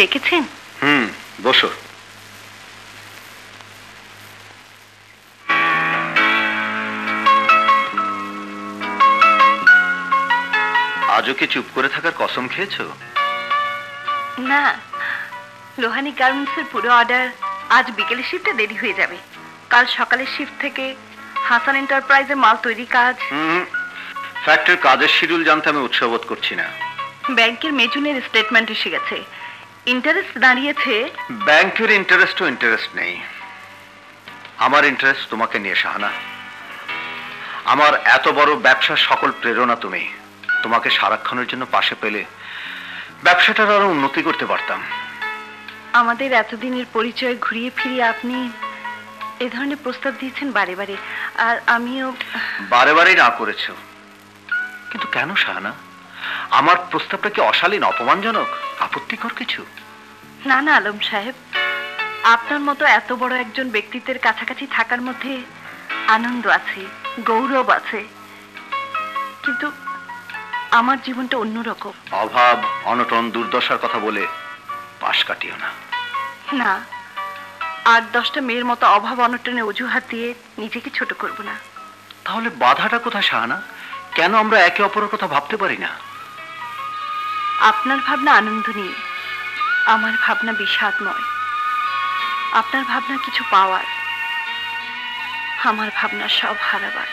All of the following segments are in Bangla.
দেখেছেন? বসো। আজও কি চুপ করে থাকার কসম খেয়েছো? না, লোহানী গার্মেন্টসের পুরো অর্ডার আজ বিকেলের শিফটে দেরি হয়ে যাবে। কাল সকালের শিফট থেকে হাসান এন্টারপ্রাইজে মাল তৈরি কাজ। ফ্যাক্টরির কাজের শিডিউল জানতে আমি উৎসাহ বোধ করছি না। ব্যাংকের মেজুনের স্টেটমেন্ট এসে গেছে, ইন্টারেস্ট দাঁড়িয়েছে। ব্যাংকের ইন্টারেস্টও ইন্টারেস্ট নেই, আমার ইন্টারেস্ট তোমাকে নিয়ে শাহানা। আমার এত বড় ব্যবসার সকল প্রেরণা তুমি। তোমাকে সারাক্ষণের জন্য পাশে পেলে ব্যবসাটার আরো উন্নতি করতে পারতাম। আমাদের এতদিনের পরিচয় ঘুরিয়ে ফিরিয়ে আপনি এ ধরনের প্রস্তাব দিয়েছেন বারে বারে, আর আমিও বারে বারেই না করেছো। কিন্তু কেন শাহানা? আমার প্রস্তাবটা কি অশালীন, অপমানজনক, আপত্তিকর কিছু? না না আলম সাহেব, আপনার মতো এত বড় একজন ব্যক্তিত্বের কাছাকাছি থাকার মধ্যে আনন্দ আছে, গৌরব আছে, কিন্তু আমার জীবনটা অন্যরকম। অভাব, অনটন, দুর্দশার কথা বলে পাশ কাটিও না। না, ৮-১০টা মেয়ের মতো অভাব অনটনে অজুহাত দিয়ে নিজেকে ছোট করব না। তাহলে বাধাটা কোথায় শাহানা? কেন আমরা একে অপরের কথা ভাবতে পারি না? আপনার ভাবনা আনন্দ নিয়ে, আমার ভাবনা বিষাদময়। আপনার ভাবনা কিছু পাওয়ার, আমার ভাবনা সব হারাবার।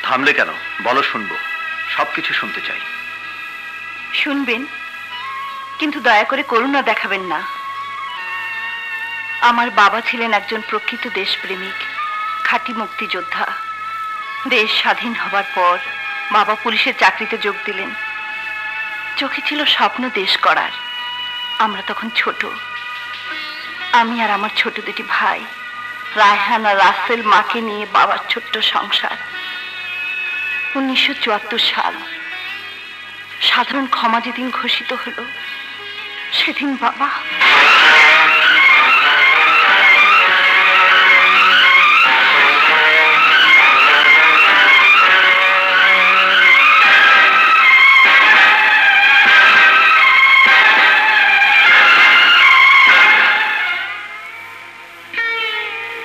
থামলে কেন? বলো, শুনবো, সবকিছু শুনতে চাই। শুনবেন, কিন্তু দয়া করে করুণা দেখাবেন না। আমার বাবা ছিলেন একজন প্রকৃত দেশপ্রেমিক, খাঁটি মুক্তিযোদ্ধা। দেশ স্বাধীন হবার পর বাবা পুলিশের চাকরিতে যোগ দিলেন। চোখে ছিল স্বপ্ন দেশ করার। আমরা তখন ছোট, আমি আর আমার ছোট দুটি ভাই, রায়হান আর রাসেল, মাকে নিয়ে বাবার ছোট্ট সংসার। 1974 সাল, সাধারণ ক্ষমা যেদিন ঘোষিত হলো, সেদিন বাবা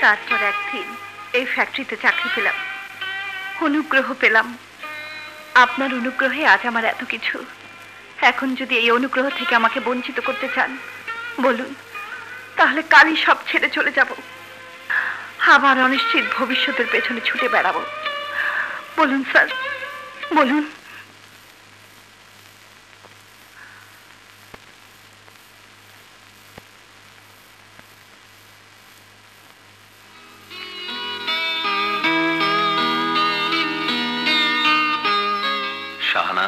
তারপর একদিন এই ফ্যাক্টরিতে চাকরি পেলাম, অনুগ্রহ পেলাম। আপনার অনুগ্রহে আজ আমার এত কিছু। এখন যদি এই অনুগ্রহ থেকে আমাকে বঞ্চিত করতে চান, বলুন, তাহলে কালই সব ছেড়ে চলে যাব। আবার অনিশ্চিত ভবিষ্যতের পেছনে ছুটে বেড়াবো। বলুন স্যার, বলুন। শাহানা,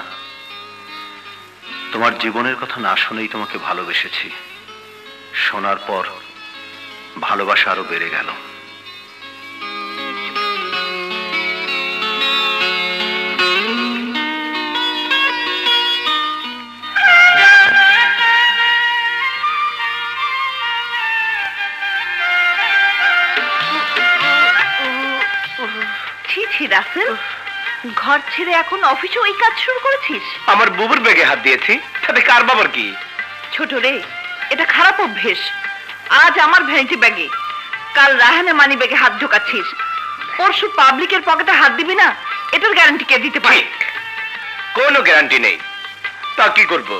তোমার জীবনের কথা না শুনেই তোমাকে ভালোবেসেছি। শোনার পর ভালোবাসা আরো বেড়ে গেল। ছি ছি রাসেল, ঘর ছেড়ে এখন অফিসে ওই কাজ শুরু করেছিস? আমার বুবুর ব্যাগে হাত দিয়েছি, তাতে কার বাবার কি? ছোট রে, এটা খারাপ অভ্যেস। আজ আমার ভ্যানিটি ব্যাগে, কাল রাহানে মানি ব্যাগে হাত ঢোকাচ্ছিস। পরশু পাবলিকের পকেটে হাত দিবি না, এটার গ্যারান্টি কে দিতে পারে? কোনো গ্যারান্টি নেই। তা কি করব?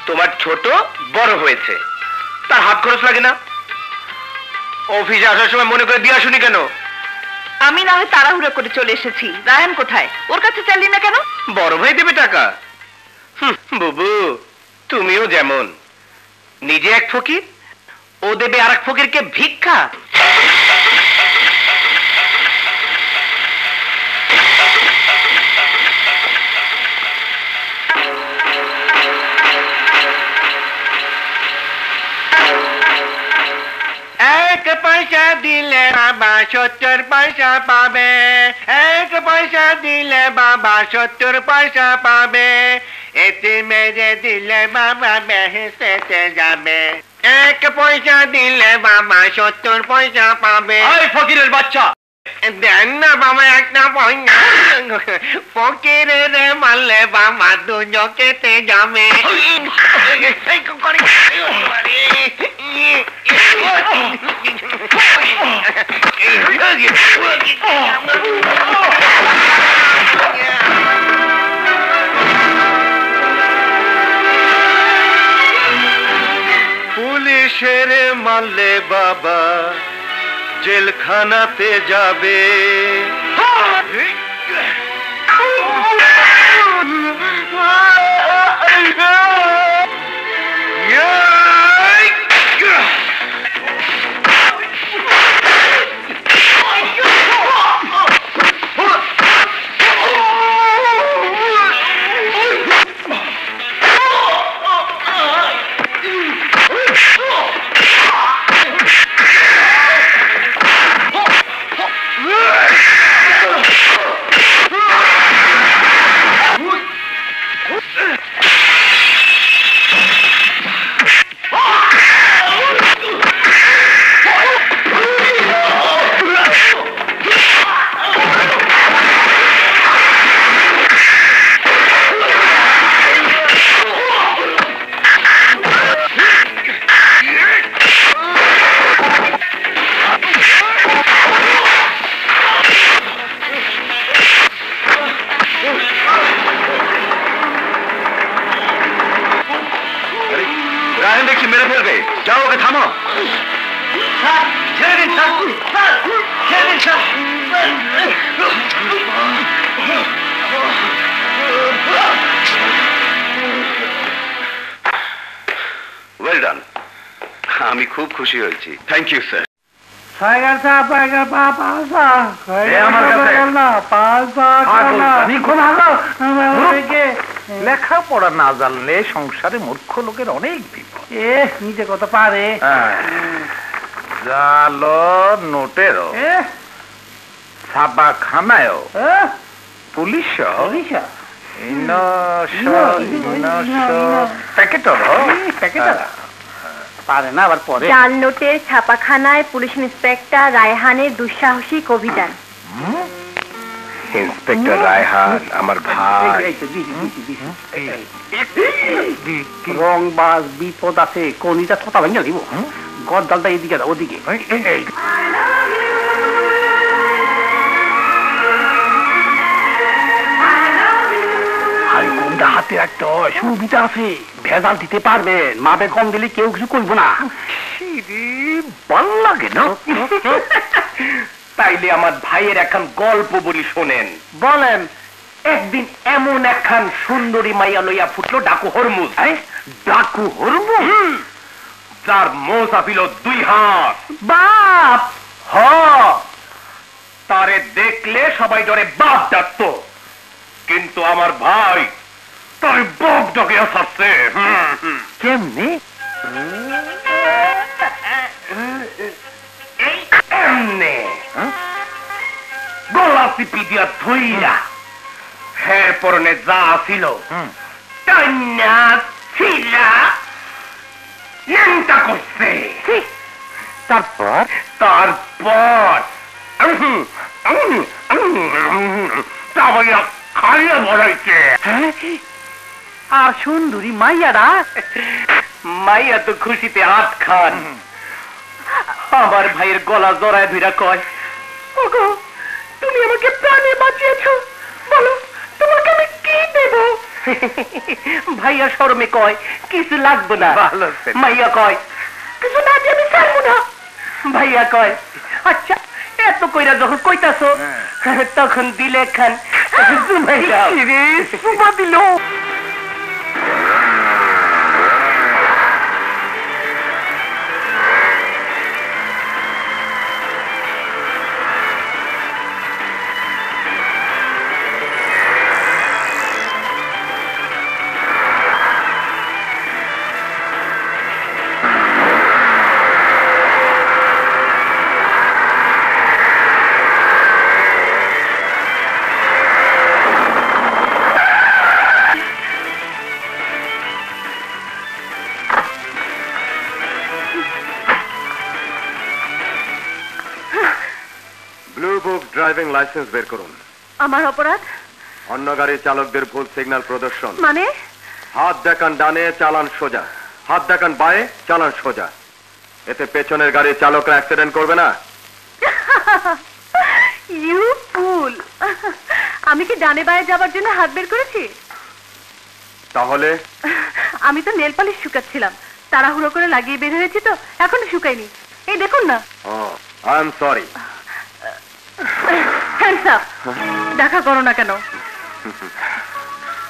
তোমার ছোট বড় হয়েছে, তার হাত খরচ লাগে না? অফিসে আসার সময় মনে করে দিয়ে আসুনি কেন? আমি না হয় তাড়াহুড়ো করে চলে এসেছি। রায়হান কোথায়? ওর কাছে চাইলি না কেন? বড় ভাই দেবে টাকা। বুবু, তুমিও যেমন, নিজে এক ফকির, ও দেবে আর এক ফকিরকে ভিক্ষা। এক পয়সা দিলে বাবা 70 পয়সা পাবে, এক পয়সা দিলে বাবা 70 পয়সা পাবে, এতে মেরে দিলে বাবা বেহেশতে যাবে। এক পয়সা দিলে বাবা 70 পয়সা পাবে। ওই ফকিরের বাচ্চা, দেন না বাবা একটা পয়সা, ফকিরে রে মারলে বাবা দুজকেতে যাবে। পুলিশের মারলে বাবা জেলখানাতে যাবে। রাহেন দেখছি মেরে ফেলবে, যাও ওকে থামো। ছেড়ে দিন স্যার, ছেড়ে দিন স্যার। ওয়েল ডান, আমি খুব খুশি হয়েছি। Thank you sir. লেখাপড়া না জানলে সংসারে মূর্খ লোকের অনেক বিপদ। নিজে কত পারে জালো নোটেরও, ছাপাখানায়ও, পুলিশ পারে না আবার পরে। জাল নোটের ছাপাখানায় পুলিশ ইন্সপেক্টর রায়হানের দুঃসাহসিক অভিযান। ইন্সপেক্টর রায়হান আমার ভাই। রং বাস বিপদ আছে, কোনিটা ছটা ভেঙে দিব। গদ্দালটা এদিকে দাও, ওদিকে। হাতে একটা সুবিধা আছে, ভেজাল দিতে পারবেন। মাপে কম দিলে কেউ কিছু করবো না। ভাল লাগে না? তাইলে আমার ভাইয়ের এখন গল্প বলি শোনেন। বলেন। একদিন এমন একখান সুন্দরী মাইয়া লইয়া ফুটলো ডাকু হরমুজ। ডাকু হরমুজ যার মোজা ছিল 2 হাত। বাপ হ, তারে দেখলে সবাই ডরে বাপ ডাকতো, কিন্তু আমার ভাই তার বাপ ডাকে আসছে। কেমনি? এমনে গলা চিপি দিয়া ধইরা হের পরনে যা ছিল টান্না ছিলা নেমটা করছে। তারপর তারপর খাইয়া বড়াইছে। আর সুন্দরী মাইয়ারা? মাইয়া তো খুশিতে হাত খান। আমার ভাইয়ের গলা জড়ায় ধইরা কয়, ওগো তুমি আমাকে প্রাণে বাঁচিয়েছ, বলো তোমাকে আমি কি দেব? ভাইয়া শরমে কয় কিছু লাগবে না। মাইয়া কয় কিছু না দিয়ে আমি ছাড়বো না। ভাইয়া কয় আচ্ছা এত কইরা যখন কইতাছো তখন দিলে খান সুমা দিল। ব্লু বুক ড্রাইভিং লাইসেন্স বের করুন। আমার অপরাধ অন্য গাড়ির চালকদের ভুল সিগন্যাল প্রদর্শন। মানে? হাত দেখান ডানে, চালান সোজা। হাত দেখান বাঁয়ে, চালান সোজা। এতে পেছনের গাড়ির চালকরা অ্যাক্সিডেন্ট করবে না। ইউ ফুল! আমি কি ডানে বায়ে যাবার জন্য হাত বের করেছি? তাহলে আমি তো নেল পালিশ শুকাচ্ছিলাম, তাড়াহুড়ো করে লাগিয়ে বের হয়েছি তো, এখনো শুকায়নি। এই দেখুন না। I am sorry. Hands up! দেখা করো না কেন?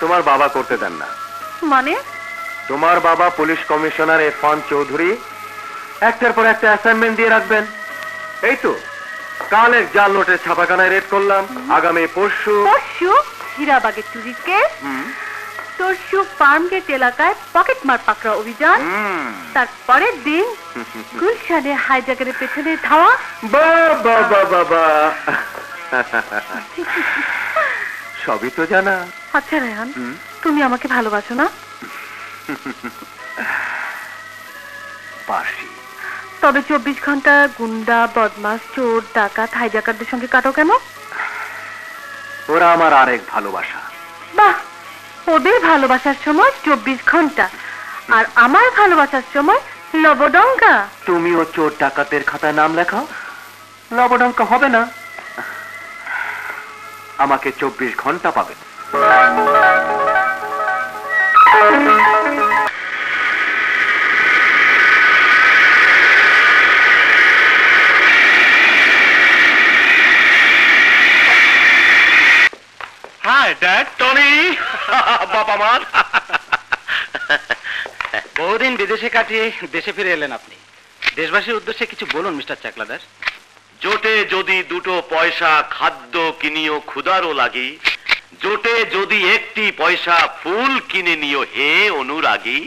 তোমার বাবা করতে দেন না। মানে? তোমার বাবা পুলিশ কমিশনার ইরফান চৌধুরী একটার পর একটা অ্যাসাইনমেন্ট দিয়ে রাখবেন। এই তো কাল এক জাল নোটের ছাপাখানায় রেড করলাম, আগামী পরশু হীরাবাগের চুরির কেস, তরশু ফার্ম গেট এলাকায় পকেট মার পাকড়া অভিযান, তারপরের দিন গুলশানে হাইজাগারের পেছনে ধাওয়া। বাবা বাবা সবই তো জানা। আচ্ছা রায়হান, তুমি আমাকে ভালোবাসো না? বাসি। তবে 24 ঘন্টা গুন্ডা, বদমাস, চোর, ডাকাত, হাইজাকারদের সঙ্গে কাটো কেন? ওরা আমার আরেক ভালোবাসা। বাহ, ওদের ভালোবাসার সময় 24 ঘন্টা, আর আমার ভালোবাসার সময় লবডঙ্কা। তুমিও চোর ডাকাতের খাতায় নাম লেখাও, লবডঙ্কা হবে না। আমাকে 24 ঘন্টা পাবে। Hi dad, Tony. বাবা মা, বহুদিন বিদেশে কাটিয়ে দেশে ফিরে এলেন আপনি। দেশবাসীর উদ্দেশ্যে কিছু বলুন মিস্টার চাকলাদার। জোটে যদি দুটো পয়সা খাদ্য কিনিও ক্ষুধারও লাগি, জোটে যদি একটি পয়সা ফুল কিনে নিও হে অনুরাগী।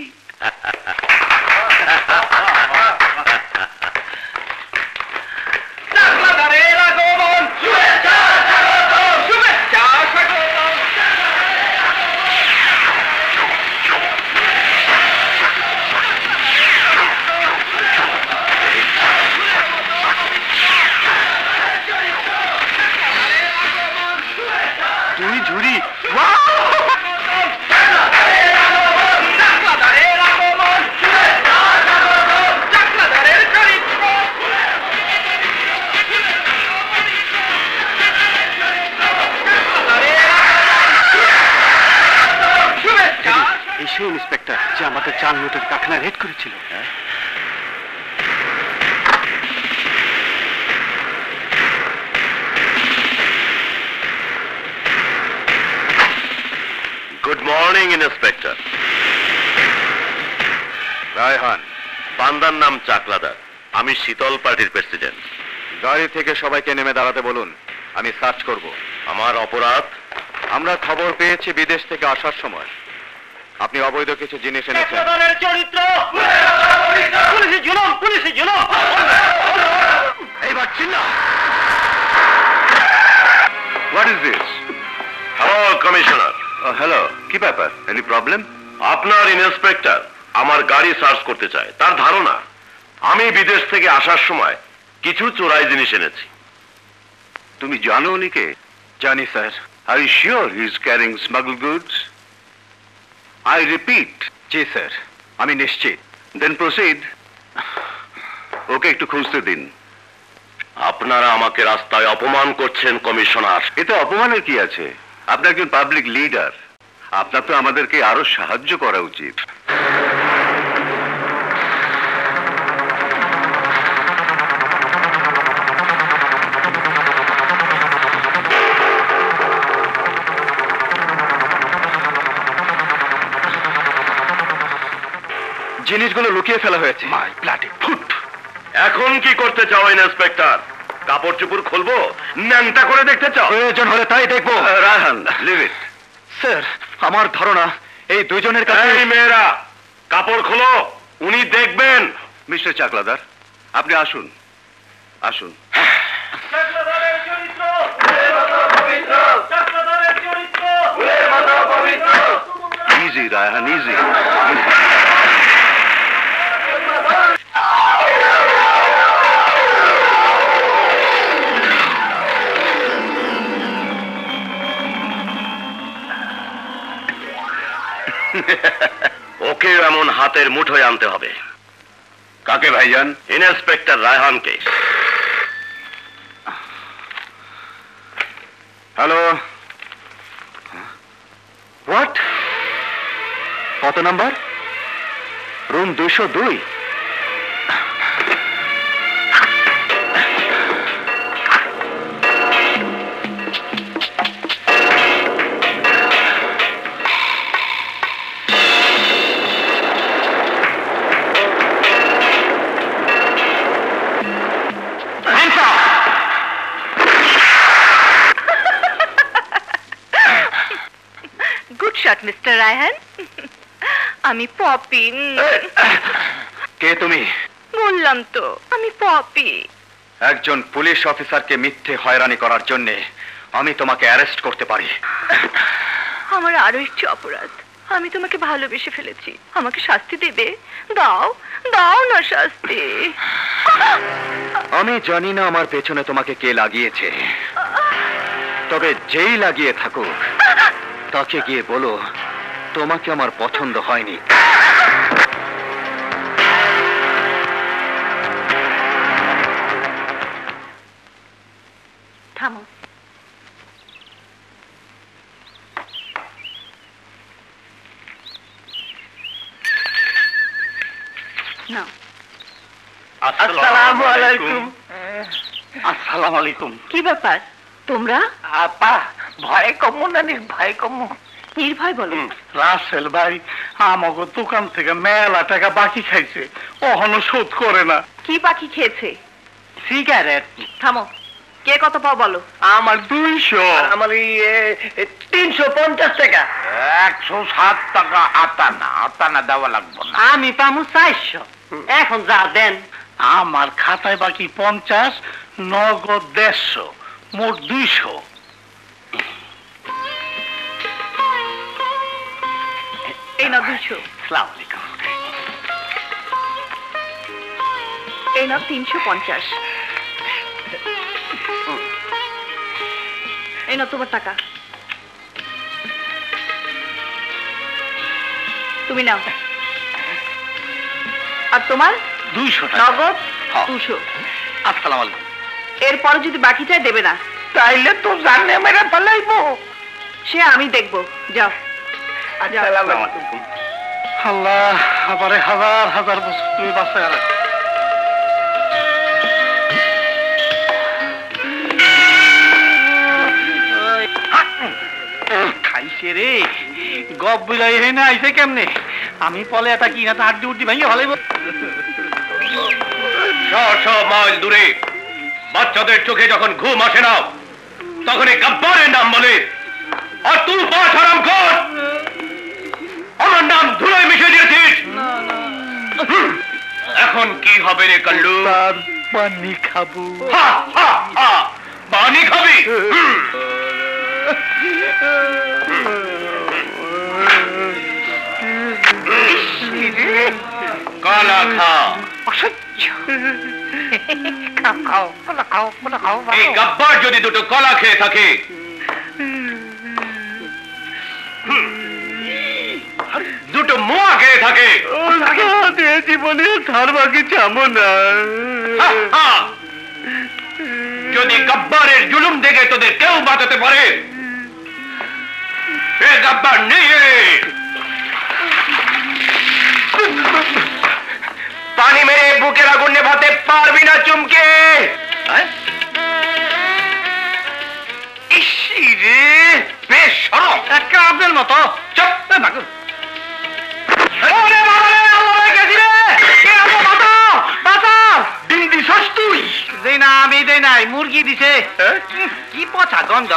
দুই ঝুড়ি। এই সেই ইন্সপেক্টর যে আমাদের জাল নোটের কারখানা রেড করেছিল। Good morning inspector. রায়হান, বান্দার নাম চাকলাদার, আমি শীতল পার্টির প্রেসিডেন্ট। গাড়ি থেকে সবাইকে নেমে দাঁড়াতে বলুন, আমি সার্চ করব। আমার অপরাধ? আমরা খবর পেয়েছি বিদেশ থেকে আসার সময় আপনি অবৈধ কিছু জিনিস এনেছেন। চরিত্র পুলিশে জুলুম, পুলিশে জুলুম। এইবার চিল্লা। What is this? Hello commissioner. Hello, কি ব্যাপার? Any problem? আপনার ইন্সপেক্টর আমার গাড়ি সার্চ করতে চায়। তার ধারণা আমি বিদেশ থেকে আসার সময় কিছু চোরাই জিনিস এনেছি। তুমি জানো উনিকে? জানি sir. Are you sure he is carrying smuggle goods? I repeat, জি স্যার, আমি নিশ্চিত। দেন প্রসিড। ওকে একটু খুঁজতে দিন। আপনারা আমাকে রাস্তায় অপমান করছেন কমিশনার। এতে অপমানের কি আছে? আপনি একজন পাবলিক লিডার, আপনার তো আমাদেরকে আরো সাহায্য করা উচিত। জিনিসগুলো লুকিয়ে ফেলা হয়েছে। মাই ব্লাডি ফুট! এখন কি করতে চাও ইন্সপেক্টর? কাপড় চোপড় খুলবো, ন্যাংটা করে দেখতে চাও? প্রয়োজন হলে তাই দেখবো। রায়হান, লিভ ইট। স্যার, আমার ধারণা এই দুজনের কাছে। এই মেয়েরা, কাপড় খোলো, উনি দেখবেন। মিস্টার চাকলাদার, আপনি আসুন, আসুন। Easy Raihan, easy. এমন হাতের মুঠোয় আনতে হবে। কাকে ভাইজান? ইন্সপেক্টর রায়হানকে। Hello, what? কত number? Room 202। Good shot mister Raihan. আমি পপি। কে তুমি? বললাম তো আমি পপি। একজন পুলিশ অফিসারকে মিথ্যে হয়রানি করার জন্য আমি তোমাকে অ্যারেস্ট করতে পারি। আমার আরো একটু অপরাধ, আমি তোমাকে ভালোবেসে ফেলেছি। আমাকে শাস্তি দেবে? দাও দাও না শাস্তি। আমি জানি না আমার পেছনে তোমাকে কে লাগিয়েছে, তবে যেই লাগিয়ে থাকুক তাকে গিয়ে বলো তোমাকে আমার পছন্দ হয়নি। থামো। না, আসসালামু আলাইকুম। আসসালামু আলাইকুম। কি ব্যাপার তোমরা? আপা ভয় কমু না নির্ভয় কমু? নির্ভয় বলো। রাসেল ভাই আমাকে দোকান থেকে মেলা টাকা বাকি খাইছে, ওহনো শোধ করে না। কি বাকি খেয়েছে? সিগারেট। থামো, কে কত পাও বলো। আমার 200। আমার 350 টাকা। 107 টাকা আতানা দেওয়া লাগবে না। আমি পামু 400। এখন যা দেন। আমার খাতায় বাকি 50, নগদ 150, মোট 200। এই নাও 200। আসসালামু আলাইকুম। এই নাও 350। এই নাও তোমার টাকা। তুমি নাও। আর তোমার 200 টাকা। নগদ হ্যাঁ। 200। আসসালামু আলাইকুম। এরপরে যদি বাকি চাই দেবে না। তাইলে তো জানে মেরে ফেলাইবো। সে আমি দেখবো, যাও। আসসালামু আলাইকুম। আল্লাহ আমারে হাজার হাজার বছর তুমি বাঁচায় রাখো। খাইছে রে গপ বিলাই না আইছে কেমনে? আমি পলে এটা কি না হাড্ডি উড্ডি ভাঙিয়ে ফেলাইব। 600 মাইল দূরে বাচ্চাদের চোখে যখন ঘুম আসে না তখন এই গব্বরের নাম বলে। আর তুই পাঁচ হারাম কর, আমার নাম ধুলোয় মিশে দিয়েছিস। এখন কি হবে রে কাল্লু? পানি খাবো। হা, হা, হা, পানি খাবি? কলা খা। এই গব্বর যদি দুটো কলা খেয়ে থাকে দুটো মোয়া খেয়ে থাকে জীবনে ধার বাকি চাবো না। যদি গব্বরের জুলুম দেখে তোদের কেউ বাঁচাতে পারে এ গব্বর নিয়ে পানি মেরে বুকের আগুন নেভাতে পারবি না চুমকে। ইসিরে বেশ সরব একটা আপনার মতো চুপ। আমি দেই নাই, মুরগি দিছে। কি পচা গন্ধ।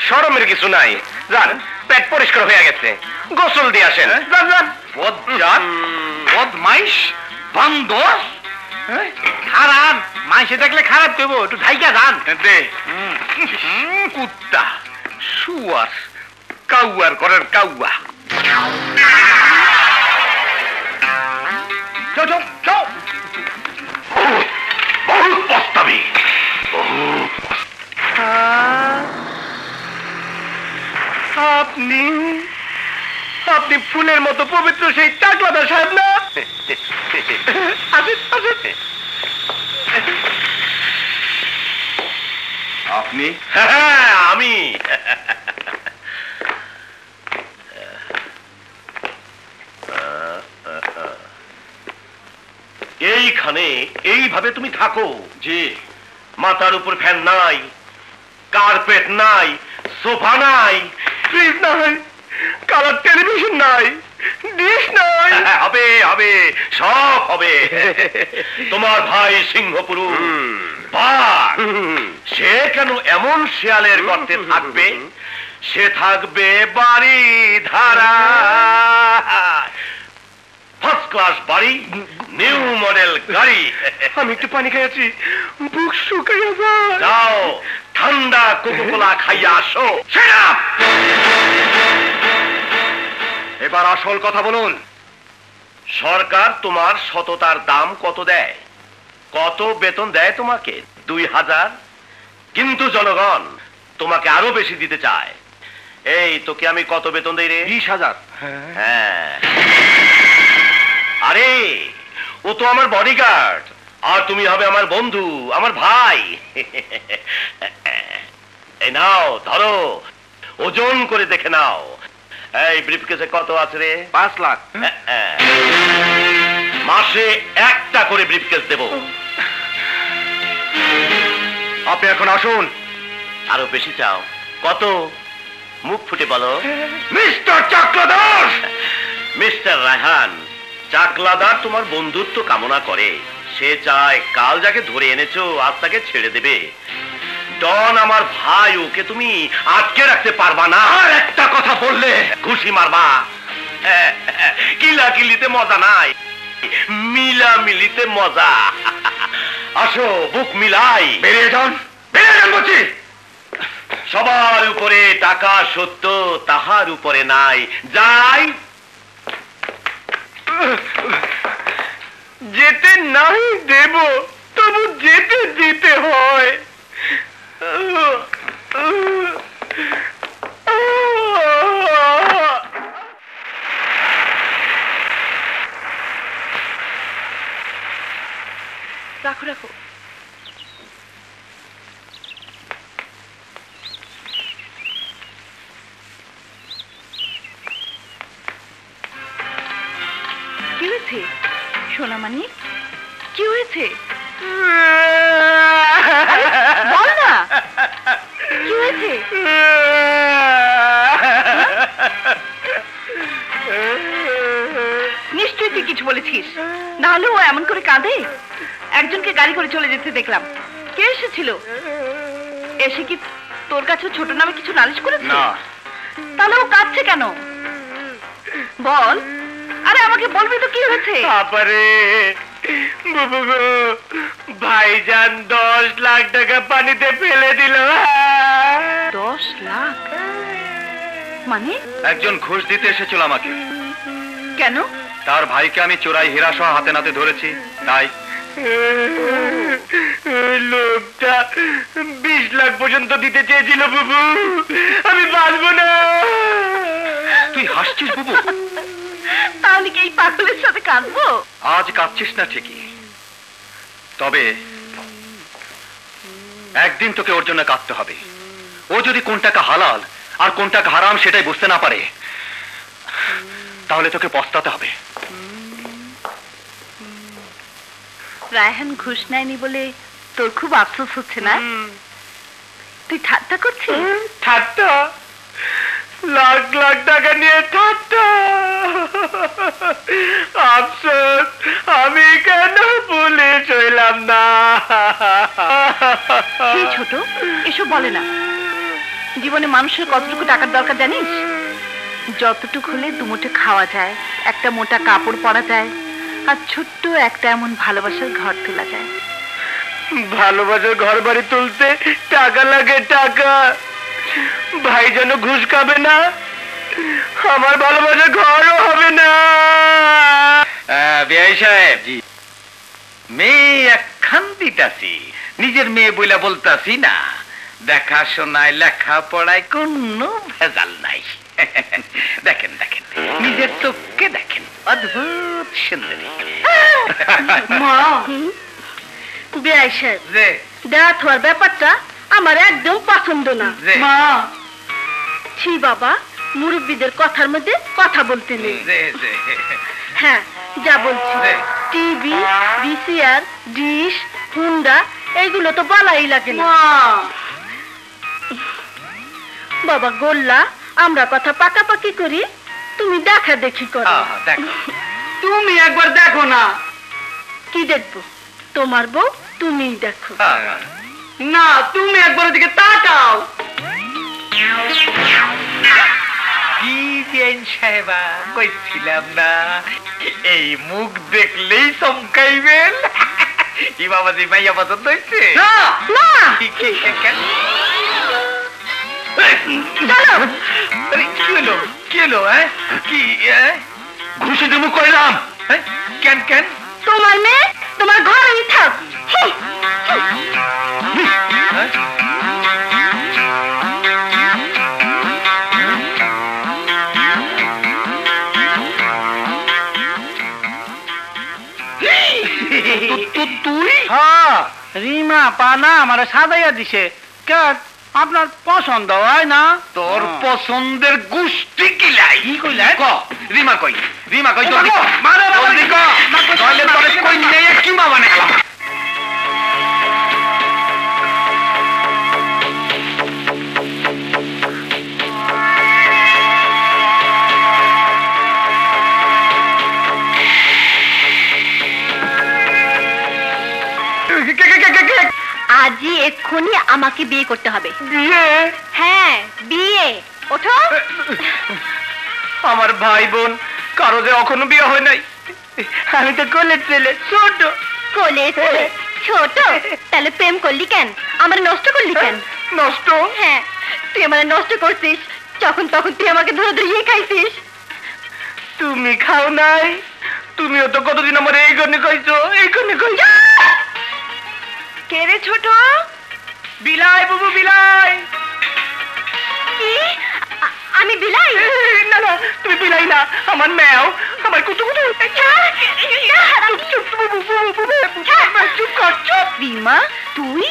শরমের কিছু নাই, জান পেট পরিষ্কার হয়ে গেছে, গোসল দিয়ে আসেন। বদমাইশ বান্দর খারাপ মাইসে দেখলে খারাপ দেবো, একটু ঢাইকা যান। কুত্তা শুয়ার কাউয়ার করার কাউয়া। বহুত পস্তাবি। আপনি ফুলের মতো পবিত্র সেই চাকলাদার সাহেব না? আসেন আসেন। আপনি? হ্যাঁ, আমি। এইখানে এইভাবে তুমি থাকো? জি। মাথার উপর ফ্যান নাই, কার্পেট নাই, সোফা নাই, ফ্রিজ নাই, কালার টেলিভিশন নাই, ডিশ নাই। হবে হবে, সব হবে। তোমার ভাই সিংহপুরুষ বাঘ, সে কেন এমন শেয়ালের গর্তে থাকবে? সে থাকবে বাড়ি ধারা, ফার্স্ট ক্লাস বাড়ি, নিউ মডেল গাড়ি। আমি একটু পানি খাইয়াছি, বুক শুকাইয়া যায়। যাও ঠান্ডা কোকোকোলা খাইয়া আসো। Shut up! এবার আসল কথা বলুন। সরকার তোমার সততার দাম কত দেয়? কত বেতন দেয় তোমাকে? 2000। কিন্তু জনগণ তোমাকে আরো বেশি দিতে চায়। এই তোকে আমি কত বেতন দেই রে? 20,000। হ্যাঁ। আরে ও তো আমার বডিগার্ড, আর তুমি হবে আমার বন্ধু, আমার ভাই। এই নাও ধরো, ওজন করে দেখে নাও। এই ব্রিফকেসে কত আছে রে? 5 লাখ। মাসে একটা করে ব্রিফকেস দেব। আপনি এখন আসুন। আরো বেশি চাও? কত? মুখ ফুটে বলো। মিস্টার চাকলাদার! মিস্টার রায়হান, চাকলাদার তোমার বন্ধুত্ব কামনা করে। সে চায় কাল যাকে ধরে এনেছো আজ তাকে ছেড়ে দেবে। ডন আমার ভাই, ওকে তুমি আটকে রাখতে পারবা না। আর একটা কথা বললে ঘুষি মারবা। কিলাকিলিতে মজা নাই, মিলামিলিতে মজা। আসো বুক মিলাই। বেরিয়ে যান, বেরিয়ে যান বলছি। সবার উপরে টাকা সত্য, তাহার উপরে নাই। যাই। যেতে নাই দেব, তবু যেতে দিতে হয়। রাখো রাখো। কি হয়েছে সোনামানি? কি হয়েছে বল না, কি হয়েছে? নিশ্চয়ই তুই কিছু বলেছিস, না হলে ও এমন করে কাঁদে? একজনকে গাড়ি করে চলে যেতে দেখলাম। কে এসেছিল? এসে কি তোর কাছে ছোট নামে কিছু নালিশ করেছে? না। তাহলে ও কাঁদছে কেন বল? আরে আমাকে বলবি তো কি হয়েছে? বাবারে বুবু গো, ভাইজান 10 লাখ টাকা পানিতে ফেলে দিল। 10 লাখ মানে? একজন ঘুষ দিতে এসেছিল আমাকে। কেন? তার ভাইকে আমি চোরাই হীরা সহ হাতে নাতে ধরেছি, তাই। লোকটা 20 লাখ পর্যন্ত দিতে চেয়েছিল বুবু, আমি বাঁচবো না। তুই হাসছিস বুবু? তাহলে কি এই পাগলের সাথে কাঁদবো? আজ কাঁদছিস না ঠিকই, তবে একদিন তোকে ওর জন্য কাঁদতে হবে। ও যদি কোন টাকা হালাল আর কোন টাকা হারাম সেটাই বুঝতে না পারে, তাহলে তোকে পস্তাতে হবে। রায়হান ঘুষ নেয়নি বলে তোর খুব আফসোস হচ্ছে না? তুই ঠাট্টা করছিস? ঠাট্টা? লাখ লাখ টাকা নিয়ে ঠাট্টা? আফসোস আমি কেন পুলিশ হইলাম না? এই ছোট এসব বলে না। জীবনে মানুষের কতটুকু টাকার দরকার জানিস? যতটুকু হলে দুমুঠো খাওয়া যায়, একটা মোটা কাপড় পরা যায়, আর ছোট্ট একটা এমন ভালোবাসার ঘর তোলা যায়। ভালোবাসার ঘর বাড়ি তুলতে টাকা লাগে, টাকা। ভাই যেন ঘুষ খাবে না, আমার ভালোবাসার ঘরও হবে না। বিআই সাহেব, মেয়ে একখান দিতাছি, নিজের মেয়ে বইলা বলতাছি না। দেখাশোনায় লেখাপড়ায় কোনো ভেজাল নাই। দেখেন দেখেন, নিজের চোখকে দেখেন, অদ্ভুত সুন্দরী। মা বেআই সাহেব, যে দাঁত হওয়ার ব্যাপারটা আমার একদম পছন্দ না। যে মা ছি বাবা, মুরব্বীদের কথার মধ্যে কথা বলতে নেই। যে যে হ্যাঁ, যা বলছি, যে। টিভি, ভিসিআর, ডিশ, হুন্ডা এইগুলো তো বলাই লাগে না। বাবা গোল্লা, আমরা কথা পাকাপাকি করি, তুমি দেখা দেখি করো। দেখো, তুমি একবার দেখো না। কি দেখবো? তোমার বউ তুমিই দেখো। না, তুমি একবার ওদিকে তাকাও। কি বেন সাহেবা, কইছিলাম না এই মুখ দেখলেই চমকাইবেন। কি বাবাজি, ভাইয়া পছন্দ হয়েছে? না না, চলো। আরে, কি হলো কি হলো? কি ঘুষি দেবো কইলাম। কেন কেন? তোমার মেয়ে তোমার ঘরেই থাক। তুই? হ্যাঁ, রিমা পানা আমার সাজাইয়া দিছে। কেন আপনার পছন্দ হয় না? তোর পছন্দের গোষ্ঠী কিলাই। কি কইলা? ক, রিমা কই, রিমা কই, জলদি ক, মানে জলদি ক, নইলে তোরে কই নেই কি মা বানাইলাম। আজই এক্ষুনি আমাকে বিয়ে করতে হবে। বিয়ে? হ্যাঁ, বিয়ে। ওঠো। আমার ভাই বোন কারো যে এখনো বিয়ে হয় নাই। আমি তো কোলের ছেলে, ছোট। কোলে ছেলে, ছোট? তাহলে প্রেম করলি কেন? আমার নষ্ট করলি কেন? নষ্ট? হ্যাঁ, তুই আমার নষ্ট করছিস। যখন তখন তুই আমাকে ধরে ধরে খাইছিস। তুমি খাও নাই? তুমিও তো কতদিন আমার এই গনে কইছো, এই গনে কইছো। কে রে ছোট? বিলাই বুবু, বিলাই। কি? আমি বিলাই? না না, তুমি বিলাই না, আমার ম্যাও, আমার কুতু কুতু। চুপ কর, চুপ। রিমা, তুই?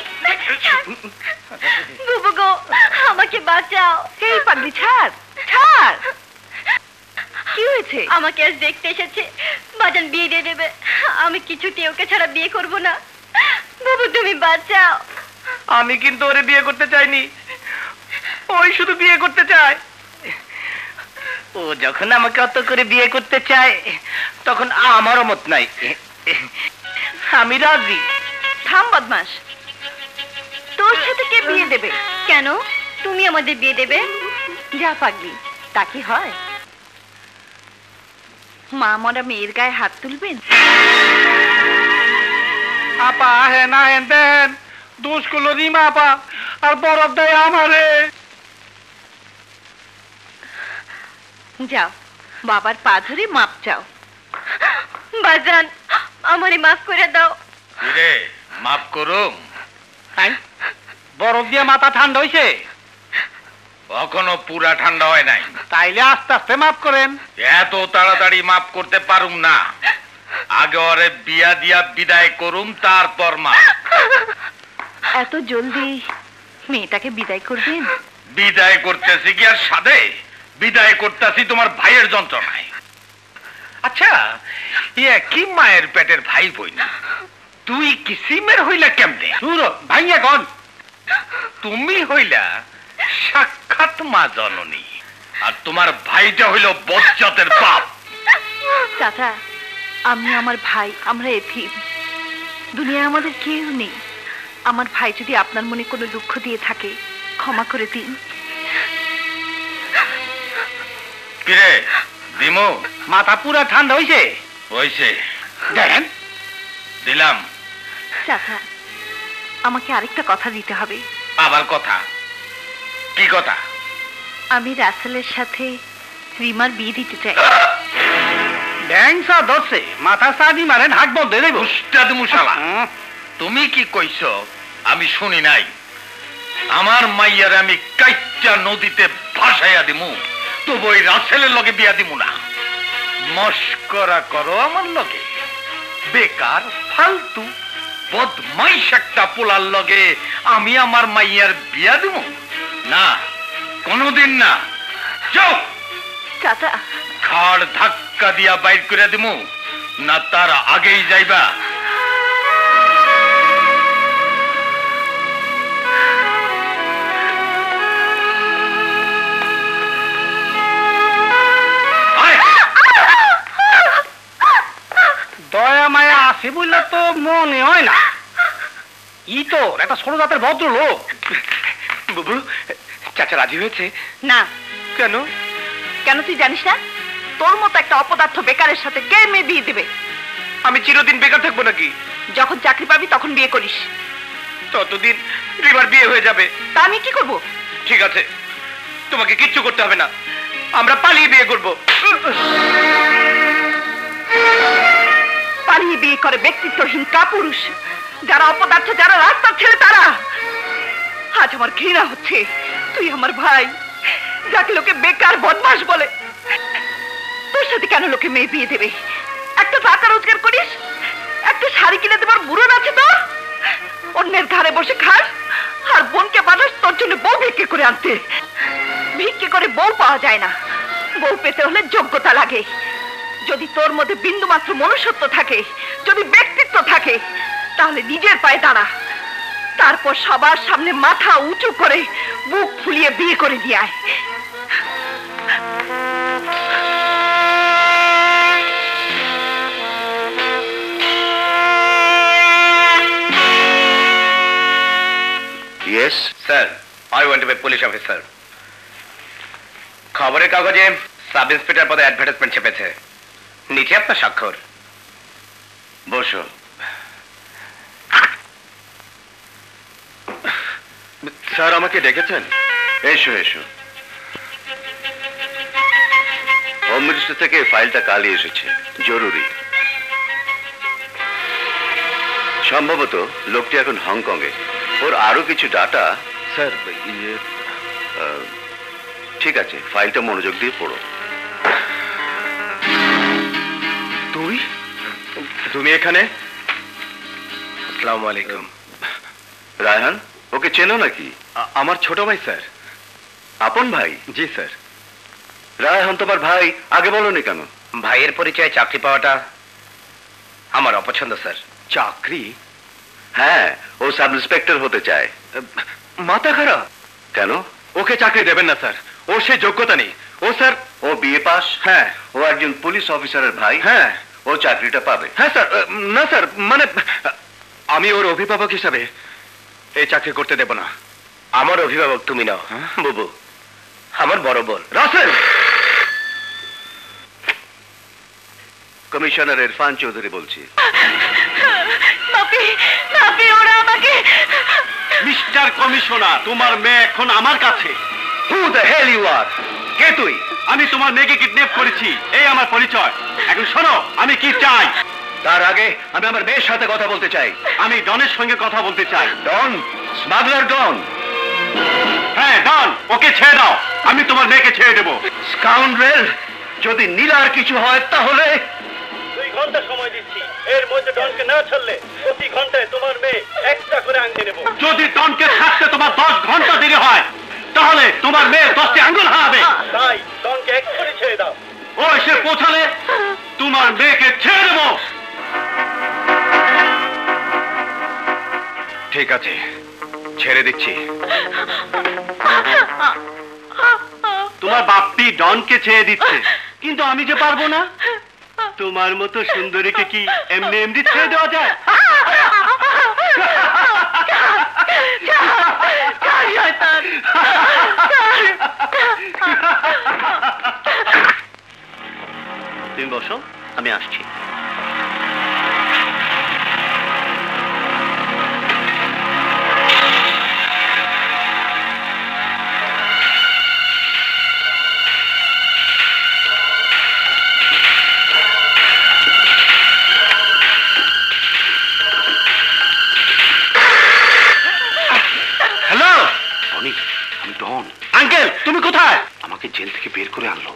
বুবু গো, আমাকে বাঁচাও। এই পাগলি, ছাড় ছাড়। কি হয়েছে? আমাকে আজ দেখতে এসেছে, বাজান বিয়ে দিয়ে দেবে। আমি কিছুতেই ওকে ছাড়া বিয়ে করব না। বাবু তুমি বাঁচাও। আমি কিন্তু ওরে বিয়ে করতে চাইনি, ওই শুধু বিয়ে করতে চায়। ও যখন আমাকে অত করে বিয়ে করতে চায়, তখন আমারও মত নাই। আমি রাজি। থাম বদমাস, তোর সাথে কে বিয়ে দেবে? কেন তুমি আমাদের বিয়ে দেবে? যা পাগলি, তা কি হয়? মা মরা মেয়ের গায়ে হাত তুলবেন? আপা হেন আহেন দেন, দোষ করলো রিমা আপা, আর বরফ দেয় আমারে। যাও, বাবার পা ধরে মাপ চাও। বাজান, আমারে মাফ করে দাও। রে, মাফ করুম। বরফ দিয়ে মাথা ঠান্ডা হয়েছে? এখনো পুরা ঠান্ডা হয় নাই। তাইলে আস্তে আস্তে মাফ করেন। এত তাড়াতাড়ি মাফ করতে পারুম না, আগে ওরে বিয়া দিয়া বিদায় করুম, তারপর মাফ। এত জলদি মেয়েটাকে বিদায় করবেন? বিদায় করতেছি কি আর সাধে? বিদায় করতেছি তোমার ভাইয়ের যন্ত্রণায়। আচ্ছা, ইয়ে কি মায়ের পেটের ভাই বই না, তুই কি সিমের হইলা কেমনে? ভাইয়া কন। তুমি হইলা সাক্ষাৎ মা জননী, আর তোমার ভাইটা হইল বজ্জাতের বাপ। চাচা, আমি আমার ভাই, আমরা এতিম, দুনিয়ায় আমাদের কেউ নেই। আমার ভাই যদি আপনার মনে কোনো দুঃখ দিয়ে থাকে, ক্ষমা করে দিন। কিরে দিমু? মাথা পুরা ঠান্ডা হয়েছে? হইছে, দেন। দিলাম। চাচা, আমাকে আরেকটা কথা দিতে হবে। আবার কথা? কি কথা? আমি রাসেলের সাথে রিমার বিয়ে দিতে চাই। ড্যাংসা ধরছে, মাথা সাদি মারেন, হাত বন্ধ দেব। উস্তাদ মুশালা, তুমি কি কইছো আমি শুনি নাই? আমার মাইয়ার আমি কাইচ্চা নদীতে ভাসাইয়া দিমু, তবু ওই রাসেলের লগে বিয়া দিব না। মস্করা করো আমার লগে? বেকার ফালতু বদমাইশ একটা পোলার লগে আমি আমার মাইয়ার বিয়া দিব না, কোনদিন না। যাও চাচা, খাড় ধাক্কা দিয়া বাইর করে দিব না তার আগেই যাইবা? দয়া মায়া আছে বললে তো মনে হয় না। ই তো একটা ছোট জাতের ভদ্র লোক। বুবু, চাচা রাজি হয়েছে? না। কেন? কেন তুই জানিস না? তোর মতো একটা অপদার্থ বেকারের সাথে কে মেয়ে বিয়ে দিবে? আমি চিরদিন বেকার থাকবো নাকি? যখন চাকরি পাবি তখন বিয়ে করিস। ততদিন রিমার বিয়ে হয়ে যাবে। তা আমি কি করব? ঠিক আছে, তোমাকে কিচ্ছু করতে হবে না, আমরা পালিয়ে বিয়ে করব। পালিয়ে বিয়ে করে ব্যক্তিত্বহীন কাপুরুষ, যারা অপদার্থ, যারা রাস্তার ছেলে, তারা। আজ আমার ঘৃণা হচ্ছে। তুই আমার ভাই, যাকে লোকে বেকার বদমাস বলে, তোর সাথে কেন লোকে মেয়ে বিয়ে দেবে? একটা টাকা রোজগার করিস, একটা শাড়ি কিনে দেবার বুড়ো আছে তোর? অন্যের ঘরে বসে খাস আর বোনকে বানাস তোর জন্য বউ ভিক্ষে করে আনতে। ভিক্ষে করে বউ পাওয়া যায় না, বউ পেতে হলে যোগ্যতা লাগে। যদি তোর মধ্যে বিন্দু মাত্র মনুষ্যত্ব থাকে, যদি ব্যক্তিত্ব থাকে, তাহলে নিজের পায়ে দাঁড়া। তারপর সবার সামনে মাথা উঁচু করে বুক ফুলিয়ে বিয়ে করে দিয়ে আয়। Yes, sir, I want to be police officer. খবরের কাগজে সাব ইন্সপেক্টর পদে অ্যাডভার্টাইজমেন্ট ছেপেছে, নিচে আপনার স্বাক্ষর। বসো। স্যার আমাকে ডেকেছেন? এসো এসো। হোম মিনিস্টার থেকে ফাইলটা কালই এসেছে, জরুরি। সম্ভবত লোকটি এখন হংকং এ। ওর আরো কিছু ডাটা। স্যার ঠিক আছে, ফাইলটা মনোযোগ দিয়ে পড়ো। তুমি এখানে? আসসালামু আলাইকুম। রায়হান, ওকে চেনো নাকি? আমার ছোট ভাই স্যার। আপন ভাই? জি স্যার। রায়হান তোমার ভাই, আগে বলনি কেন? ভাইয়ের পরিচয়ে চাকরি পাওয়াটা আমার অপছন্দ স্যার। চাকরি? হ্যাঁ, ও সাব ইন্সপেক্টর হতে চায়। মাথা খারাপ? কেন? ওকে চাকরি দেবেন না স্যার, ওর সে যোগ্যতা নেই। ও স্যার, ও বিএ পাস। হ্যাঁ। ও একজন পুলিশ অফিসারের ভাই। হ্যাঁ। ও চাকরিটা পাবে। হ্যাঁ স্যার। না স্যার, মানে আমি ওর অভিভাবক হিসাবে এই চাকরি করতে দেব না। আমার অভিভাবক তুমি নাও বুবু, আমার বড় বোন। রাসেল! কমিশনার ইরফান চৌধুরী বলছি। ওরা আমাকে। মিস্টার কমিশনার, তোমার মেয়ে এখন আমার কাছে। হু দ্য হেল ইউ আর? কে তুই? আমি তোমার মেয়েকে কিডন্যাপ করেছি, এই আমার পরিচয়। এখন শোনো আমি কি চাই। তার আগে আমি আমার মেয়ের সাথে কথা বলতে চাই। আমি ডনের সঙ্গে কথা বলতে চাই। ডন? স্মাগলার ডন? হ্যাঁ ডন, ওকে ছেড়ে দাও, আমি তোমার মেয়েকে ছেড়ে দেবো। স্কাউন্ড্রেল, যদি নীলার কিছু হয় তাহলে? 2 ঘন্টা সময় দিচ্ছি, এর মধ্যে ডনকে না ছাড়লে প্রতি ঘন্টায় তোমার মেয়ে একটা করে আংটি নেব। যদি ডনকে ছাড়তে তোমার 10 ঘন্টা দেরি হয়, তাহলে তোমার মেয়ে 10টি আঙ্গুল হারাবে। তাই ডনকে এক্ষুনি ছেড়ে দাও। ও এসে পৌঁছালে তোমার মেয়েকে ছেড়ে দেবো। ঠিক আছে, ছেড়ে দিচ্ছি। তোমার বাপটি ডনকে ছেড়ে দিচ্ছে, কিন্তু আমি যে পারবো না। তোমার মতো সুন্দরীকে কি এমনি এমনি ছেড়ে দেওয়া যায়? তুমি বসো, আমি আসছি। হ্যালো, আমি ডন। আঙ্কেল তুমি কোথায়? আমাকে জেল থেকে বের করে আনলো,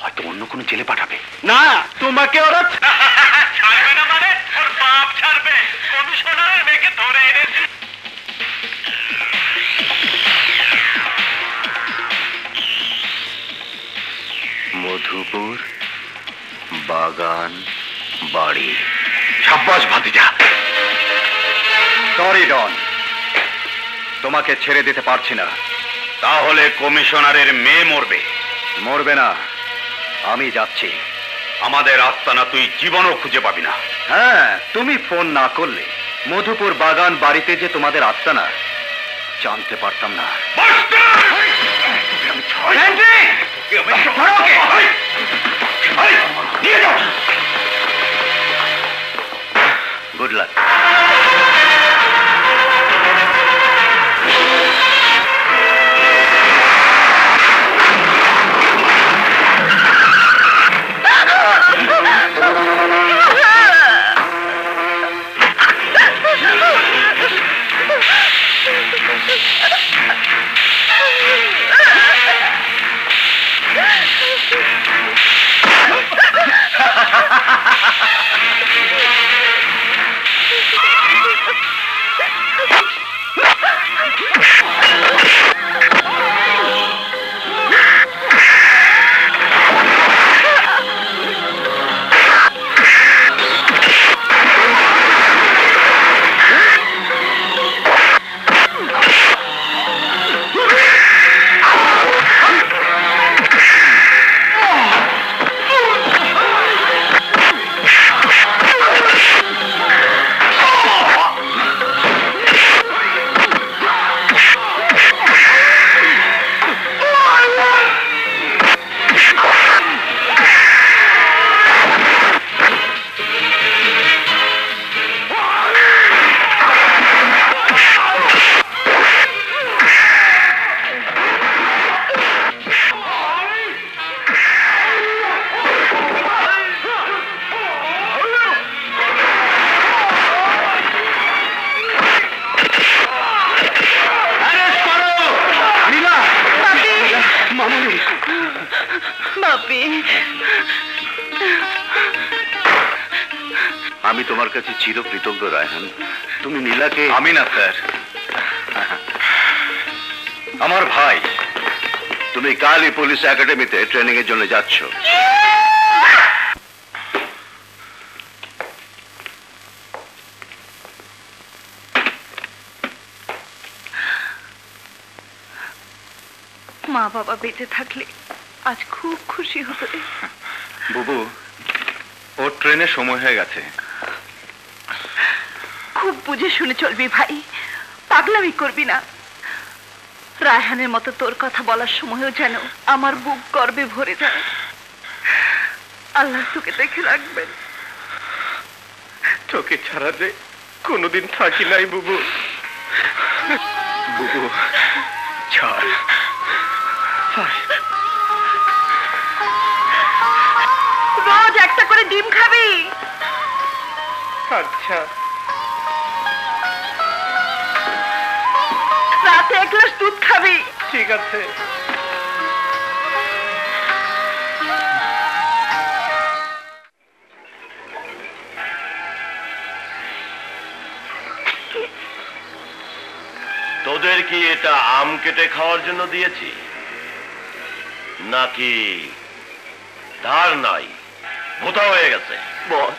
হয়তো অন্য কোনো জেলে পাঠাবে। না, তোমাকে ওরা ছাড়বে না মানে ওর বাপ ছাড়বে। কমিশনারের মেয়েকে ধরে এনেছি। মধুপুর বাগান বাড়ি। সাব্বাস ভাতিজা। সরি ডন, তোমাকে ছেড়ে দিতে পারছি না। তাহলে কমিশনারের মেয়ে মরবে? মরবে না, আমি যাচ্ছি। আমাদের আস্তানা তুই জীবনও খুঁজে পাবি না। হ্যাঁ, তুমি ফোন না করলে মধুপুর বাগান বাড়িতে যে তোমাদের আস্তানা জানতে পারতাম না। Good luck. আমি তোমার কাছে চিরকৃতজ্ঞ রায়হান। তুমি নীলাকে। আমি না স্যার, আমার ভাই। তুমি কালই পুলিশ একাডেমিতে ট্রেনিং এর জন্য যাচ্ছ। মা বাবা বেঁচে থাকলে আজ খুব খুশি হতো। বুবু, ওর ট্রেনের সময় হয়ে গেছে। খুব বুঝে শুনে চলবি ভাই, পাগলামি করবি না। রায়হানের মতো তোর কথা বলার সময়ও যেন আমার বুক গর্বে ভরে যায়। আল্লাহ তোকে দেখে রাখবেন। তোকে ছাড়া যে কোনোদিন থাকি নাই বুবু। বুবু ছাড়। রোজ একটা করে ডিম খাবি। আচ্ছা। রাতে এক গ্লাস দুধ খাবি। ঠিক আছে। তোদের কি এটা আম কেটে খাওয়ার জন্য দিয়েছি, নাকি ধার নাই ভোতা হয়ে গেছে? বস,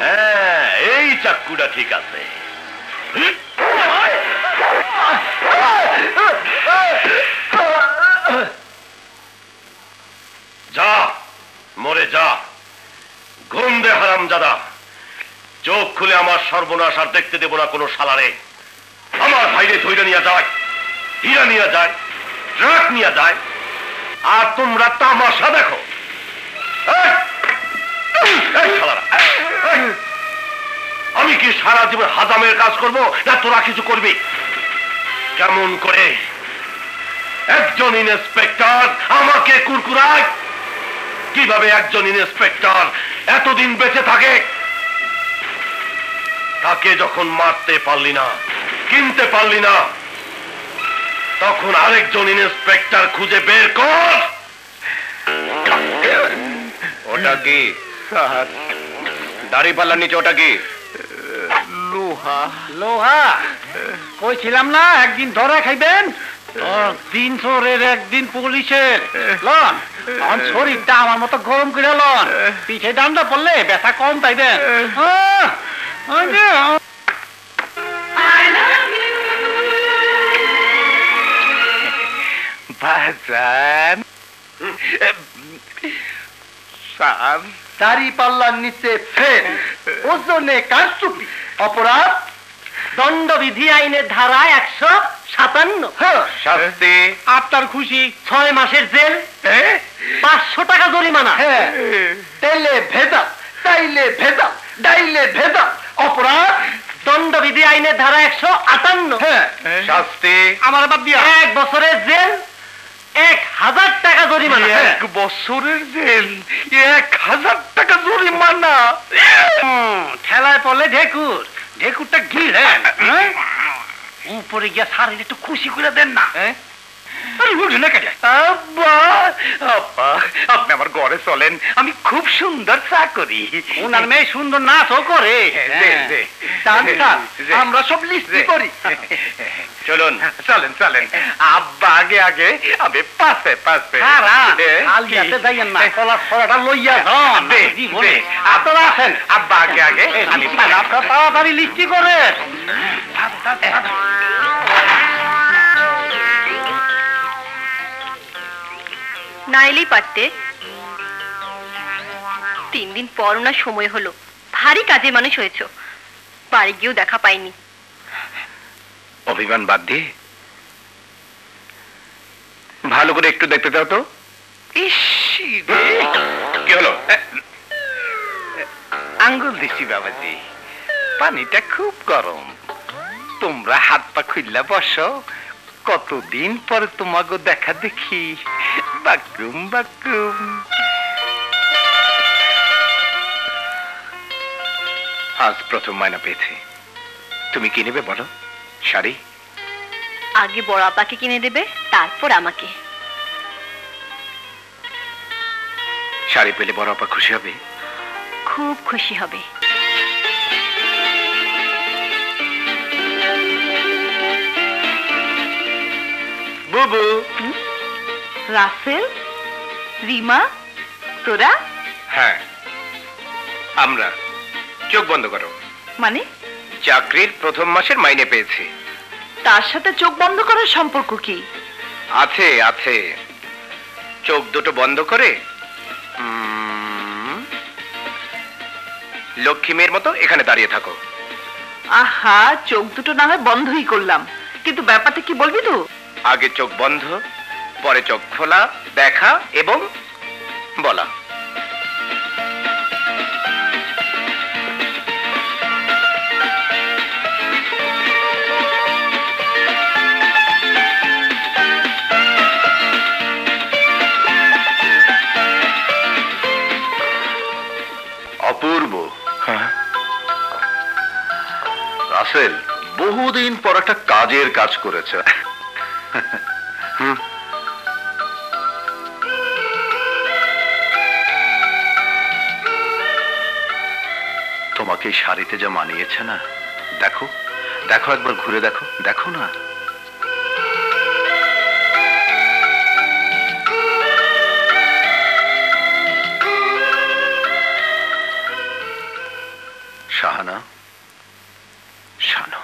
হ্যাঁ, এই চাক্কুটা ঠিক আছে। যা, মরে যা। ঘুম দে হারামজাদা। চোখ খুলে আমার সর্বনাশ আর দেখতে দেব না কোনো শালারে। আমার ভাইরে ধৈর্য নিয়ে যায়, হীরা নিয়ে যায়, ট্রাক নিয়ে যায়, আর তোমরা তামাশা দেখো। আমি কি সারা জীবন হাজামের কাজ করব, না তোরা কিছু করবি? কেমন করে একজন ইন্সপেক্টর আমাকে কুরকুরায়? কিভাবে একজন ইন্সপেক্টর এতদিন বেঁচে থাকে তাকে যখন মারতে পারলি না, কিনতে পারলি না, তখন আরেকজন ইন্সপেক্টর খুঁজে বের কর। ওটা কি দাড়ি পাল্লার নিচে? ওটা কি? লোহা। লোহা কইছিলাম না একদিন ধরা খাইবেন। দিন চোরের একদিন পুলিশের। লন আমার শরীরটা আমার মতো গরম করে লন, পিঠে ডান্ডা পড়লে ব্যথা কম পাইবেন। বাজান দাড়ি পাল্লার নিচে ফের ওজনে কারচুপি অপরাধ দণ্ডবিধি আইনের ধারা 157। শাস্তি আপনার খুশি 6 মাসের জেল, 500 টাকা জরিমানা। তেলে ভেজাল, তাইলে ভেজাল, ডাইলে ভেজাল অপরাধ দণ্ডবিধি আইনের ধারা 158। শাস্তি আমার বাদ দিয়া 1 বছরের জেল, 1000 টাকা জরিমানা। 1 বছরের জেল, 1000 টাকা জরিমানা। ঠেলায় পড়লে ঢেকুর, ঢেকুরটা গিলেন উপরে গিয়া শাড়ির একটু খুশি করে দেন না। আব্বা আব্বা আপনি আমার ঘরে চলেন, আমি খুব সুন্দর চা করি। ওনার মেয়ে সুন্দর নাচও করে। আমরা সব লিস্টি করি। চলুন চলেন চলেন, আব্বা আগে আগে, আমি পাশে পাশে। না ফলাটা লইয়া যান। আপনারা আছেন, আব্বা আগে আগে, আমি আপনার তাড়াতাড়ি লিস্টি করে। না এলেই পারতে। 3 দিন পর ওনার সময় হলো, ভারী কাজে মানুষ হয়েছ, বাড়ি গিয়েও দেখা পাইনি। অভিমান বাদ দিয়ে ভালো করে একটু দেখতে দাও তো। কি হলো? আঙ্গুল দিছি বাবাজি, পানিটা খুব গরম। তোমরা হাত পা খুললা বসো, কতদিন পরে তোমাকে দেখা দেখি। বাকুম বাকুম। আজ প্রথম মাইনা পেয়েছি। তুমি কি নেবে বলো? শাড়ি? আগে বড় আপাকে কিনে দেবে, তারপর আমাকে। শাড়ি পেলে বড় আপা খুশি হবে? খুব খুশি হবে। বুবু, রাসেল, রিমা, তোরা? হ্যাঁ আমরা। চোখ বন্ধ করো। মানে? চাকরির প্রথম মাসের মাইনে পেয়েছি। তার সাথে চোখ বন্ধ করার সম্পর্ক কি? আছে আছে। চোখ দুটো বন্ধ করে লক্ষ্মী মেয়ের মতো এখানে দাঁড়িয়ে থাকো। আহা, চোখ দুটো না হয় বন্ধই করলাম, কিন্তু ব্যাপারটা কি বলবি তো? আগে চোখ বন্ধ, পরে চোখ খোলা, দেখা এবং বলা। অপূর্ব। রাসেল বহুদিন পর একটা কাজের কাজ করেছে। তোমাকে এই শাড়িতে যা মানিয়েছে না, দেখো দেখো, একবার ঘুরে দেখো, দেখো না। শাহানা, শানো।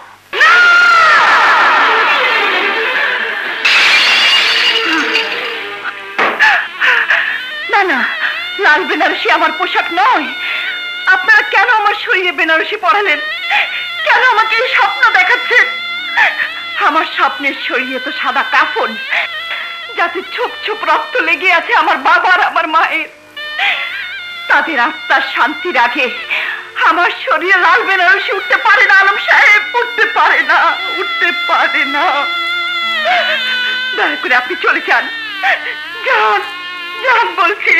না না, লাল বেনারসি আমার পোশাক নয়। আপনারা কেন আমার শরীরে বেনারসি পরালেন? কেন আমাকে এই স্বপ্ন দেখাচ্ছেন? আমার স্বপ্নের শরীরে তো সাদা কাফন, যাতে ছোপ ছোপ রক্ত লেগে আছে আমার বাবার, আমার মায়ের। তাদের আত্মার শান্তি রাখে। আমার শরীরে লাল বেনারসি উঠতে পারে না আলম সাহেব, উঠতে পারে না, উঠতে পারে না। দয়া করে আপনি চলে যান, যান যান বলছি।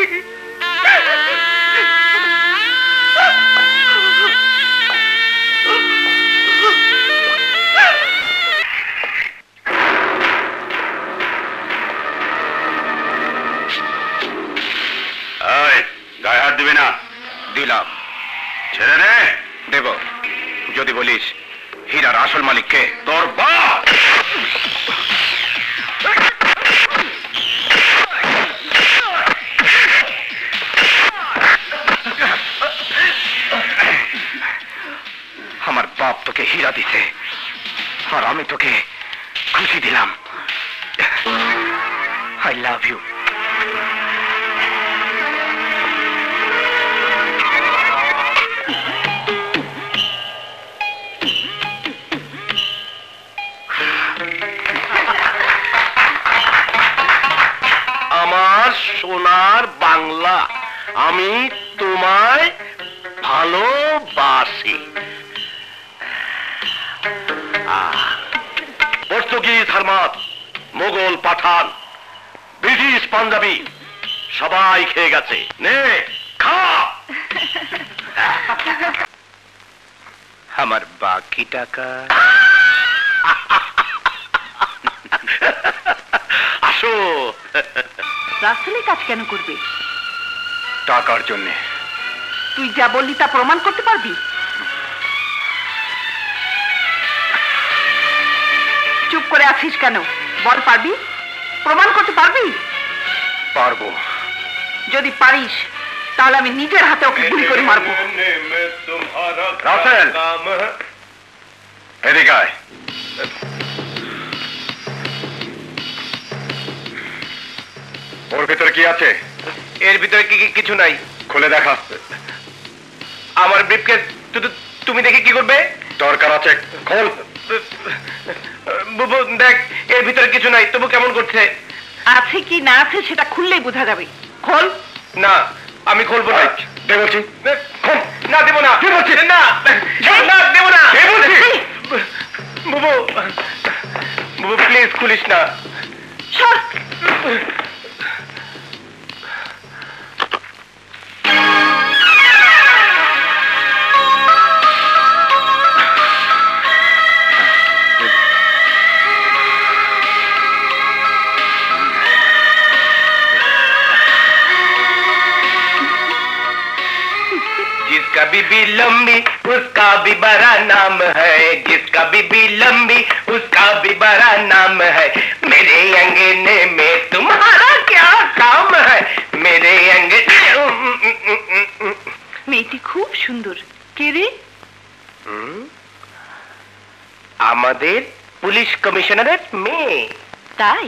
দিবে না? দিলাম। ছেড়ে দে। দেব যদি বলিস হীরার আসল মালিক কে? তোর বাপ। আমার বাপ তোকে হীরা দিছে আর আমি তোকে খুশি দিলাম। I love you. আমার সোনার বাংলা, আমি তোমায় ভালোবাসি। পর্তুগিজ হারমাত, মোগল পাঠান, ব্রিটিশ পাঞ্জাবি সবাই খেয়ে গেছে। নে খা। আমার বাকি টাকা? আসো। রাসেলে কাজ কেন করবে? টাকার জন্যে। তুই যা বললি তা প্রমাণ করতে পারবি? চুপ করে আছিস কেন? বল, পারবি? প্রমাণ করতে পারবি? পারবো। যদি পারিস তাহলে আমি নিজের হাতে ওকে গুলি করে মারবো। রাসেল, এদিকে আয়। ওর ভিতরে কি আছে? এর ভিতরে কিছু নাই। খুলে দেখা। আমার ব্রিফকেস তুমি দেখে কি করবে? দরকার আছে, খোল। বুবু দেখ, এর ভিতরে কিছু নাই, তবু কেমন করছে। আছে কি না আছে সেটা খুললেই বোঝা যাবে। খোল। না, আমি খুলবো না। দে বলছি। খোল। না, দেবো না। কি বলছিস? না, না, দেবো না। কে বলছিস? বুবু, বুবু প্লিজ খুলিস না। সর। जिसका बीबी लंबी उसका भी बड़ा नाम है, जिसका बीबी लंबी उसका भी बड़ा नाम है। मेरे अंगने में तुम्हारा क्या काम है? मेरे अंगने। মেয়েটি খুব সুন্দর। কে রে? আমাদের পুলিশ কমিশনারের মেয়ে। তাই?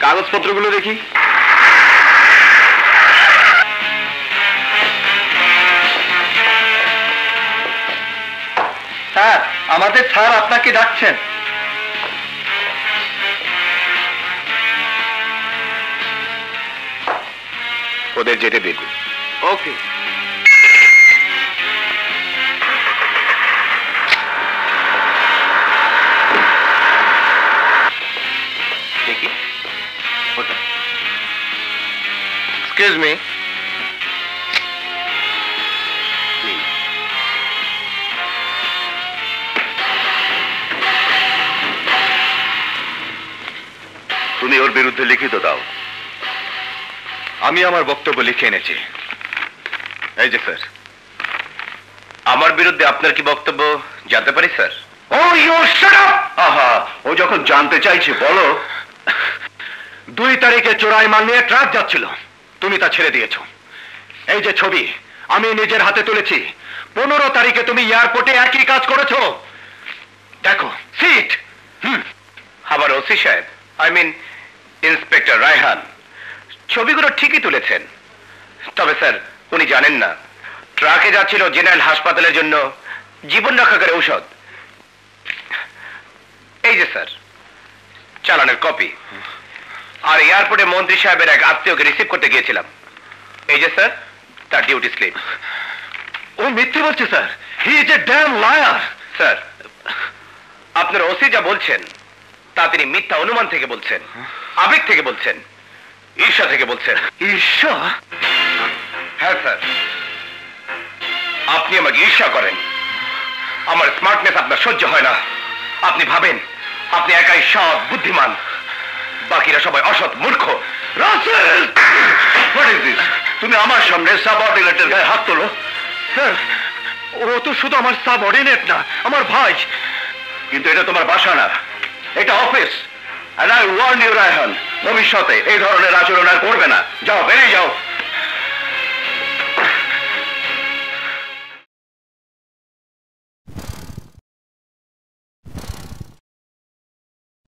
কাগজপত্রগুলো দেখি। স্যার, আমাদের স্যার আপনাকে ডাকছেন। ওদের যেতে দিন। ওকে। দেখি। Excuse me. তুমি ওর বিরুদ্ধে লিখিত দাও। আমি আমার বক্তব্য লিখে এনেছি। এই যে স্যার। আমার বিরুদ্ধে আপনার কি বক্তব্য জানতে পারি স্যার? ও ইউ শাট আপ! আহা, ও যখন জানতে চাইছে বলো। 2 তারিখে চোরাই মাল নিয়ে ট্রাক যাচ্ছিল, তুমি তা ছেড়ে দিয়েছো। এই যে ছবি আমি নিজের হাতে তুলেছি। 15 তারিখে তুমি এয়ারপোর্টে একই কাজ করেছো। দেখো সিট। আবার ওসি সাহেব, আই মিন ইন্সপেক্টর রায়হান, ছবিগুলো ঠিকই তুলেছেন। তবে স্যার, উনি জানেন না ট্রাকে যাচ্ছিল জেনারেল হাসপাতালের জন্য জীবন রক্ষাকারী ঔষধ। এই যে স্যার চালানের কপি। আর এয়ারপোর্টে মন্ত্রী সাহেবের এক আত্মীয়কে রিসিভ করতে গিয়েছিলাম। এই যে স্যার তার ডিউটি স্লিপ। ও মিথ্যে বলছে sir. He is a damn liar. Sir, আপনার ওসি যা বলছেন তা তিনি মিথ্যা অনুমান থেকে বলছেন, আবেগ থেকে বলছেন, ঈর্ষা থেকে বলছেন। ঈর্ষা? হ্যাঁ স্যার, আপনি আমাকে ঈর্ষা করেন। আমার স্মার্টনেস আপনার সহ্য হয় না। আপনি ভাবেন আপনি একাই সৎ, বুদ্ধিমান। বাকিরা সবাই অসৎ মূর্খ। Russell, what is this? তুমি আমার সামনে সাবঅর্ডিনেটের গায়ে হাত তোলো? স্যার, ও তো শুধু আমার সাবঅর্ডিনেট না, আমার ভাই। কিন্তু এটা তোমার বাসা না, এটা office. And I warn you, Raihan, ভবিষ্যতে এই ধরনের আচরণ আর করবে না। যাও, বেরিয়ে যাও।